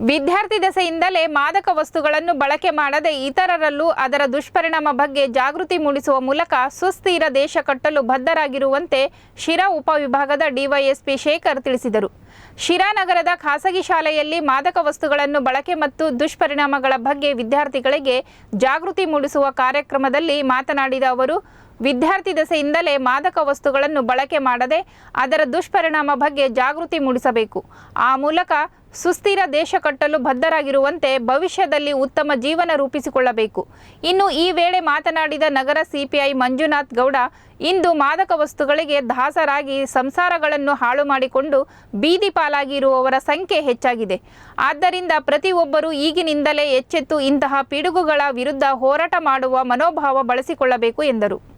ವಿದ್ಯಾರ್ಥಿ ದೆಸೆಯಿಂದಲೇ ಮಾದಕ ವಸ್ತುಗಳನ್ನು ಬಳಕೆ ಮಾಡದೆ ಇತರರಲ್ಲೂ ಅದರ ದುಷ್ಪರಿಣಾಮ ಬಗ್ಗೆ ಜಾಗೃತಿ ಮೂಡಿಸುವ ಮೂಲಕ ಸುಸ್ಥಿರ ದೇಶ ಕಟ್ಟಲು ಬದ್ಧರಾಗಿರುವಂತೆ ಶಿರಾ ಉಪವಿಭಾಗದ ಡಿವೈಎಸ್ಪಿ ಶೇಖರ್ ತಿಳಿಸಿದರು. ಶಿರಾ ನಗರದ ಖಾಸಗಿ ಶಾಲೆಯಲ್ಲಿ ಮಾದಕ ವಸ್ತುಗಳನ್ನು ಬಳಕೆ ಮತ್ತು ದುಷ್ಪರಿಣಾಮಗಳ ಬಗ್ಗೆ ವಿದ್ಯಾರ್ಥಿಗಳಿಗೆ ಜಾಗೃತಿ ಮೂಡಿಸುವ ಕಾರ್ಯಕ್ರಮದಲ್ಲಿ ಮಾತನಾಡಿದ ಅವರು, ವಿದ್ಯಾರ್ಥಿ ದೆಸೆಯಿಂದಲೇ ಮಾದಕ ವಸ್ತುಗಳನ್ನು ಬಳಕೆ ಮಾಡದೆ ಅದರ ದುಷ್ಪರಿಣಾಮ ಬಗ್ಗೆ ಜಾಗೃತಿ ಮೂಡಿಸಬೇಕು. ಆ ಮೂಲಕ ಸುಸ್ಥಿರ ದೇಶ ಕಟ್ಟಲು ಬದ್ಧರಾಗಿರುವಂತೆ ಭವಿಷ್ಯದಲ್ಲಿ ಉತ್ತಮ ಜೀವನ ರೂಪಿಸಿಕೊಳ್ಳಬೇಕು. ಇನ್ನು ಈ ವೇಳೆ ಮಾತನಾಡಿದ ನಗರ ಸಿಪಿಐ ಮಂಜುನಾಥ್ ಗೌಡ, ಇಂದು ಮಾದಕ ವಸ್ತುಗಳಿಗೆ ದಾಸರಾಗಿ ಸಂಸಾರಗಳನ್ನು ಹಾಳು ಮಾಡಿಕೊಂಡು ಬೀದಿ ಪಾಲಾಗಿರುವವರ ಸಂಖ್ಯೆ ಹೆಚ್ಚಾಗಿದೆ. ಆದ್ದರಿಂದ ಪ್ರತಿಯೊಬ್ಬರೂ ಈಗಿನಿಂದಲೇ ಎಚ್ಚೆತ್ತು ಇಂತಹ ಪಿಡುಗುಗಳ ವಿರುದ್ಧ ಹೋರಾಟ ಮಾಡುವ ಮನೋಭಾವ ಬಳಸಿಕೊಳ್ಳಬೇಕು ಎಂದರು.